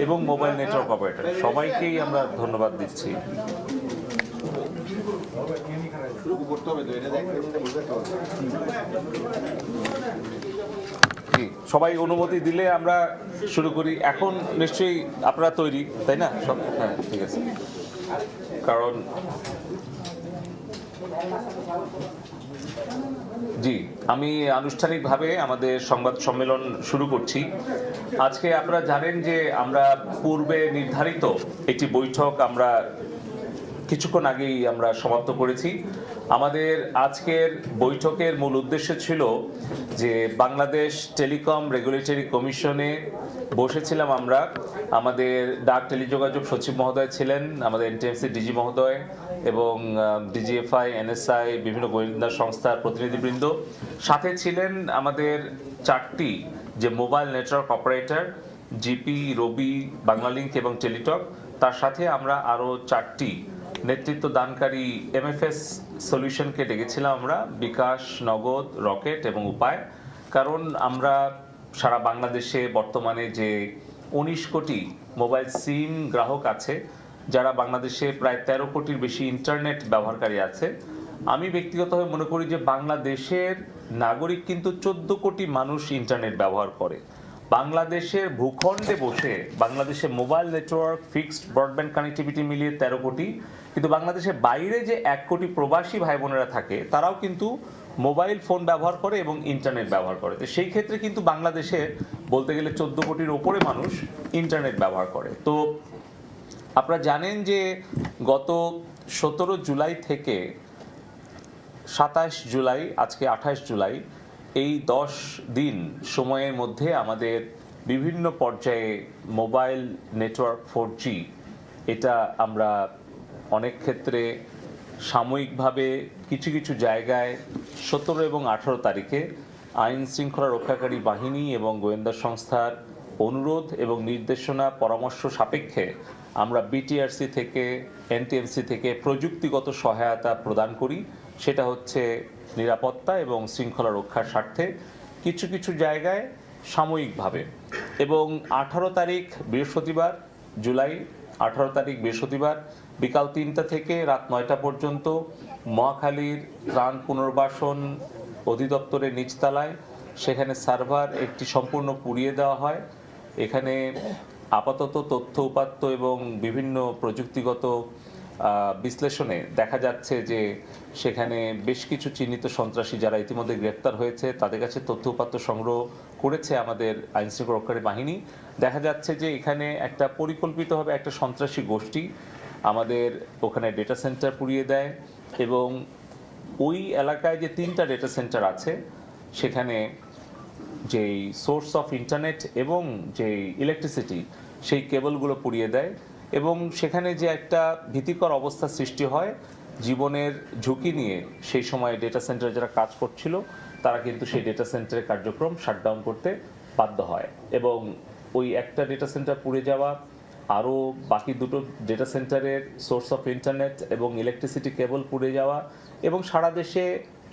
এবং mobile network operator সবাইকেই আমরা ধন্যবাদ দিচ্ছি। সবাই অনুমতি দিলে আমরা শুরু করি। এখন নিশ্চয়ই আপনারা তৈরি, তাই না? সব হ্যাঁ, ঠিক আছে। কারণ জি, আমি আনুষ্ঠানিকভাবে আমাদের সংবাদ সম্মেলন শুরু করছি। আজকে আপনারা জানেন যে আমরা পূর্বে নির্ধারিত একটি বৈঠক আমরা কিছুক্ষণ আগেই আমরা সমাপ্ত করেছি। আমাদের আজকের বৈঠকের মূল উদ্দেশ্য ছিল যে বাংলাদেশ টেলিকম রেগুলেটরি কমিশনে বসেছিলাম আমরা। আমাদের ডাক টেলিযোগাযোগ সচিব মহোদয় ছিলেন, আমাদের এনটিএমসি ডিজি মহোদয় এবং ডিজিএফআই, এনএসআই, বিভিন্ন গোয়েন্দা সংস্থার প্রতিনিধিবৃন্দ। সাথে ছিলেন আমাদের 4টি যে মোবাইল নেটওয়ার্ক অপারেটর, জিপি, রবি, বাংলালিংক এবং টেলিটক। তার সাথে আমরা আরও 4টি নেতৃত্ব দানকারী এমএফএস সলিউশনকে ডেকেছিলাম আমরা, বিকাশ, নগদ, রকেট এবং উপায়। কারণ আমরা সারা বাংলাদেশে বর্তমানে যে 19 কোটি মোবাইল সিম গ্রাহক আছে, যারা বাংলাদেশে প্রায় 13 কোটির বেশি ইন্টারনেট ব্যবহারকারী আছে। আমি ব্যক্তিগতভাবে মনে করি যে বাংলাদেশের নাগরিক কিন্তু 14 কোটি মানুষ ইন্টারনেট ব্যবহার করে। বাংলাদেশের ভূখণ্ডে বসে বাংলাদেশে mobile network, fixed broadband connectivity মিলিয়ে 13 কোটি, কিন্তু বাংলাদেশের বাইরে যে 1 কোটি প্রবাসী ভাই বোনেরা থাকে তারাও কিন্তু মোবাইল ফোন ব্যবহার করে এবং ইন্টারনেট ব্যবহার করে। তো সেই ক্ষেত্রে কিন্তু বাংলাদেশে বলতে গেলে 14 কোটির ওপরে মানুষ ইন্টারনেট ব্যবহার করে। তো আপনারা জানেন যে গত 17 জুলাই থেকে 27 জুলাই, আজকে 28 জুলাই, এই 10 দিন সময়ের মধ্যে আমাদের বিভিন্ন পর্যায়ে মোবাইল নেটওয়ার্ক 4G এটা আমরা অনেক ক্ষেত্রে সাময়িকভাবে কিছু কিছু জায়গায় 17 এবং 18 তারিখে আইন শৃঙ্খলা রক্ষাকারী বাহিনী এবং গোয়েন্দা সংস্থার অনুরোধ এবং নির্দেশনা পরামর্শ সাপেক্ষে আমরা বিটিআরসি থেকে, এনটিএমসি থেকে প্রযুক্তিগত সহায়তা প্রদান করি। সেটা হচ্ছে নিরাপত্তা এবং শৃঙ্খলা রক্ষার স্বার্থে কিছু কিছু জায়গায় সাময়িকভাবে। এবং 18 তারিখ বৃহস্পতিবার, জুলাই 18 তারিখ বৃহস্পতিবার বিকাল 3টা থেকে রাত 9টা পর্যন্ত মহাখালীর ত্রাণ পুনর্বাসন অধিদপ্তরের নিচতলায় সেখানে সার্ভার একটি সম্পূর্ণ পুড়িয়ে দেওয়া হয়। এখানে আপাতত তথ্য উপাত্ত এবং বিভিন্ন প্রযুক্তিগত বিশ্লেষণে দেখা যাচ্ছে যে সেখানে বেশ কিছু চিহ্নিত সন্ত্রাসী যারা ইতিমধ্যে গ্রেপ্তার হয়েছে তাদের কাছে তথ্য উপাত্ত সংগ্রহ করেছে আমাদের আইনশৃঙ্খলা রক্ষাকারী বাহিনী। দেখা যাচ্ছে যে এখানে একটা পরিকল্পিতভাবে একটা সন্ত্রাসী গোষ্ঠী আমাদের ওখানে ডেটা সেন্টার পুড়িয়ে দেয় এবং ওই এলাকায় যে 3টা ডেটা সেন্টার আছে সেখানে যেই সোর্স অফ ইন্টারনেট এবং যেই ইলেকট্রিসিটি সেই কেবলগুলো পুড়িয়ে দেয় এবং সেখানে যে একটা ভীতিকর অবস্থা সৃষ্টি হয়, জীবনের ঝুঁকি নিয়ে সেই সময় ডেটা সেন্টারে যারা কাজ করছিল তারা কিন্তু সেই ডেটা সেন্টারের কার্যক্রম শাটডাউন করতে বাধ্য হয় এবং ওই একটা ডেটা সেন্টার পুড়ে যাওয়া, আরও বাকি দুটো ডেটা সেন্টারের সোর্স অফ ইন্টারনেট এবং ইলেকট্রিসিটি কেবল পুড়ে যাওয়া এবং সারা দেশে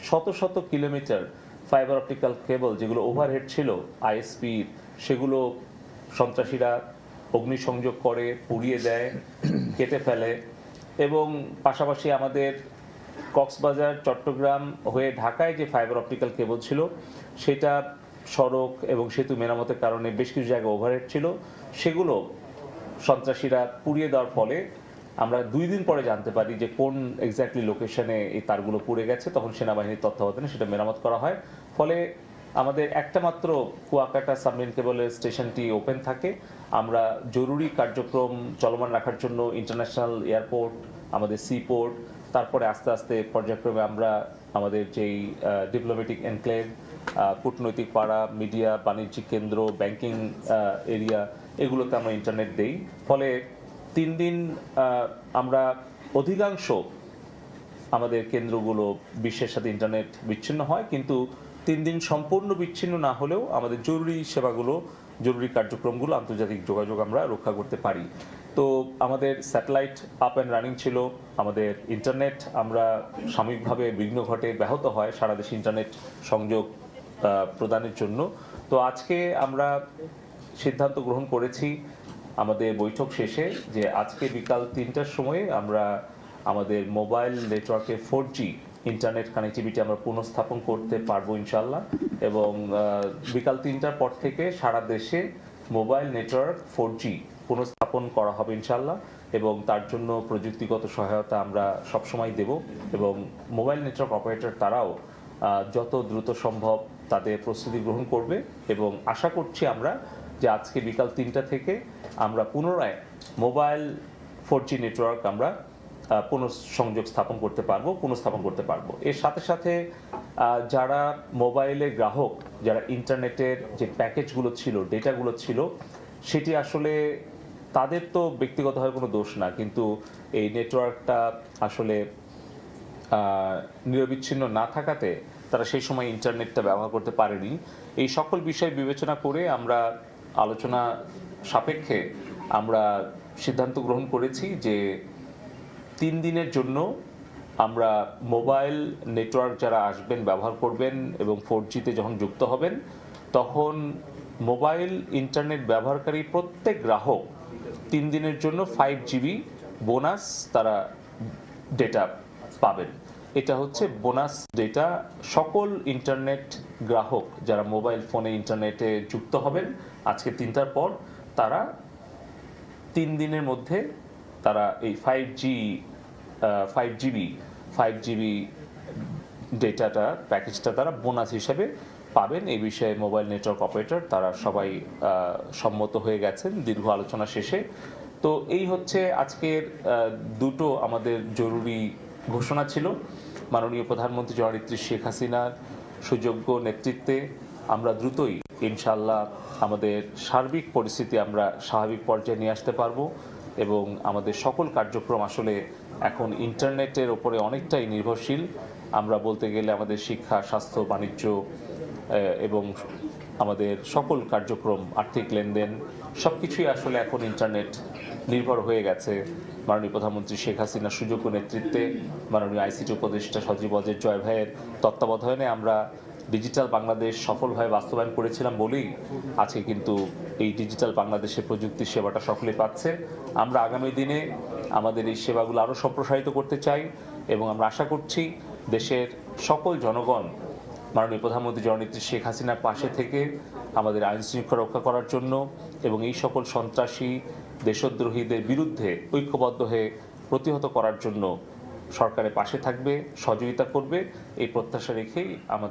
শত শত কিলোমিটার ফাইবার অপটিক্যাল কেবল যেগুলো ওভারহেড ছিল আইএসপির, সেগুলো সন্ত্রাসীরা অগ্নিসংযোগ করে পুড়িয়ে দেয়, কেটে ফেলে। এবং পাশাপাশি আমাদের কক্সবাজার, চট্টগ্রাম হয়ে ঢাকায় যে ফাইবার অপটিক্যাল কেবল ছিল সেটা সড়ক এবং সেতু মেরামতের কারণে বেশ কিছু জায়গায় ওভারহেড ছিল, সেগুলো সন্ত্রাসীরা পুড়িয়ে দেওয়ার ফলে আমরা 2 দিন পরে জানতে পারি যে কোন এক্স্যাক্টলি লোকেশনে এই তারগুলো পুড়ে গেছে। তখন সেনাবাহিনীর তত্ত্বাবধানে সেটা মেরামত করা হয়। ফলে আমাদের একটা মাত্র কুয়াকাটা সাবমেরিন কেবলের স্টেশনটি ওপেন থাকে। আমরা জরুরি কার্যক্রম চলমান রাখার জন্য ইন্টারন্যাশনাল এয়ারপোর্ট, আমাদের সি পোর্ট, তারপরে আস্তে আস্তে পর্যায়ক্রমে আমরা আমাদের যেই ডিপ্লোম্যাটিক এনক্লেভ, কূটনৈতিক পাড়া, মিডিয়া, বাণিজ্যিক কেন্দ্র, ব্যাংকিং এরিয়া, এগুলোতে আমরা ইন্টারনেট দেই। ফলে 3 দিন আমরা অধিকাংশ আমাদের কেন্দ্রগুলো বিশ্বের সাথে ইন্টারনেট বিচ্ছিন্ন হয়, কিন্তু 3 দিন সম্পূর্ণ বিচ্ছিন্ন না হলেও আমাদের জরুরি সেবাগুলো, জরুরি কার্যক্রমগুলো, আন্তর্জাতিক যোগাযোগ আমরা রক্ষা করতে পারি। তো আমাদের স্যাটেলাইট আপ অ্যান্ড রানিং ছিল, আমাদের ইন্টারনেট আমরা সাময়িকভাবে বিঘ্ন ঘটে, ব্যাহত হয় সারা দেশে ইন্টারনেট সংযোগ প্রদানের জন্য। তো আজকে আমরা সিদ্ধান্ত গ্রহণ করেছি আমাদের বৈঠক শেষে যে আজকে বিকাল 3টার সময়ে আমরা আমাদের মোবাইল নেটওয়ার্কে 4G ইন্টারনেট কানেক্টিভিটি আমরা পুনঃস্থাপন করতে পারবো ইনশাল্লাহ, এবং বিকাল 3টার পর থেকে সারা দেশে মোবাইল নেটওয়ার্ক 4G পুনঃস্থাপন করা হবে ইনশাল্লাহ, এবং তার জন্য প্রযুক্তিগত সহায়তা আমরা সবসময় দেব, এবং মোবাইল নেটওয়ার্ক অপারেটর তারাও যত দ্রুত সম্ভব তাদের প্রস্তুতি গ্রহণ করবে, এবং আশা করছি আমরা যে আজকে বিকাল 3টা থেকে আমরা পুনরায় মোবাইল 4G নেটওয়ার্ক আমরা পুনঃসংযোগ পুনঃস্থাপন করতে পারবো। এর সাথে সাথে যারা মোবাইলের গ্রাহক, যারা ইন্টারনেটের যে প্যাকেজগুলো ছিল, ডেটাগুলো ছিল, সেটি আসলে তাদের তো ব্যক্তিগতভাবে কোনো দোষ না, কিন্তু এই নেটওয়ার্কটা আসলে নিরবিচ্ছিন্ন না থাকাতে তারা সেই সময় ইন্টারনেটটা ব্যবহার করতে পারেনি। এই সকল বিষয় বিবেচনা করে আমরা আলোচনা সাপেক্ষে আমরা সিদ্ধান্ত গ্রহণ করেছি যে 3 দিনের জন্য আমরা মোবাইল নেটওয়ার্ক যারা আসবেন, ব্যবহার করবেন এবং 4Gতে যখন যুক্ত হবেন, তখন মোবাইল ইন্টারনেট ব্যবহারকারী প্রত্যেক গ্রাহক 3 দিনের জন্য 5GB বোনাস তারা ডেটা পাবেন। এটা হচ্ছে বোনাস ডেটা। সকল ইন্টারনেট গ্রাহক যারা মোবাইল ফোনে ইন্টারনেটে যুক্ত হবেন আজকে 3টার পর, তারা 3 দিনের মধ্যে তারা এই 5GB ডেটাটা প্যাকেজটা তারা বোনাস হিসেবে পাবেন। এই বিষয়ে মোবাইল নেটওয়ার্ক অপারেটর তারা সবাই সম্মত হয়ে গেছেন দীর্ঘ আলোচনা শেষে। তো এই হচ্ছে আজকের দুটো আমাদের জরুরি ঘোষণা ছিল। মাননীয় প্রধানমন্ত্রী জননেত্রী শেখ হাসিনার সুযোগ্য নেতৃত্বে আমরা দ্রুতই ইনশাআল্লাহ আমাদের সার্বিক পরিস্থিতি আমরা স্বাভাবিক পর্যায়ে নিয়ে আসতে পারবো, এবং আমাদের সকল কার্যক্রম আসলে এখন ইন্টারনেটের ওপরে অনেকটাই নির্ভরশীল। আমরা বলতে গেলে আমাদের শিক্ষা, স্বাস্থ্য, বাণিজ্য এবং আমাদের সকল কার্যক্রম, আর্থিক লেনদেন সবকিছুই আসলে এখন ইন্টারনেট নির্ভর হয়ে গেছে। মাননীয় প্রধানমন্ত্রী শেখ হাসিনার সুযোগ্য নেতৃত্বে মাননীয় আইসিটি উপদেষ্টা সজীব ওয়াজেদ জয় ভাইয়ের তত্ত্বাবধানে আমরা ডিজিটাল বাংলাদেশ সফলভাবে বাস্তবায়ন করেছিলাম বলেই আজকে কিন্তু এই ডিজিটাল বাংলাদেশের প্রযুক্তির সেবাটা সকলে পাচ্ছে। আমরা আগামী দিনে আমাদের এই সেবাগুলো আরও সম্প্রসারিত করতে চাই, এবং আমরা আশা করছি দেশের সকল জনগণ মাননীয় প্রধানমন্ত্রী জননেত্রী শেখ হাসিনার পাশে থেকে আমাদের আইন শৃঙ্খলা রক্ষা করার জন্য এবং এই সকল সন্ত্রাসী দেশদ্রোহীদের বিরুদ্ধে ঐক্যবদ্ধ হয়ে প্রতিহত করার জন্য সরকারের পাশে থাকবে, সহযোগিতা করবে, এই প্রত্যাশা রেখেই আমাদের